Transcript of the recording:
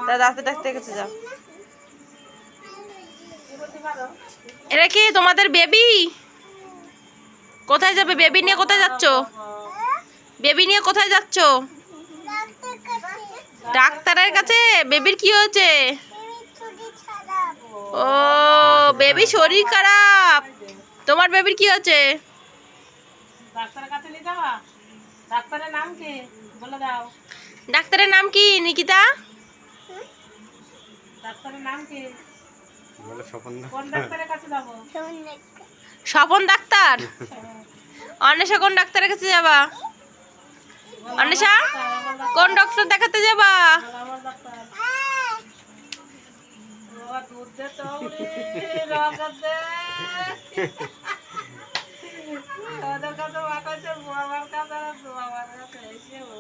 তা doctor doctor কাছে যাও। এটা কি তোমাদের বেবি? কোথায় যাবে? বেবি নিয়ে কোথায় যাচ্ছ? বেবি নিয়ে কোথায় যাচ্ছ? ডাক্তারের কাছে। বেবির কি হয়েছে? ও, বেবি শরীর খারাপ। তোমার বেবির কি হয়েছে? ডাক্তারের কাছে নিয়ে যাওয়া। ডাক্তারের নাম কি বলে দাও? ডাক্তারের নাম কি নিকিতা? ডাক্তারের নাম কি বলে? কোন ডাক্তারের কাছে যাবো? স্বপন ডাক্তার। অন্বেষা কোন ডাক্তারের কাছে যাবা? অন্বেষা কোন ডক্টর দেখাতে যাবা? আমার ডাক্তার। বাবা দুধ দে তো রে, রগত দে। ওদের কাছে বাটাইছে, বাবার কাছে, বাবার কাছে এসে ও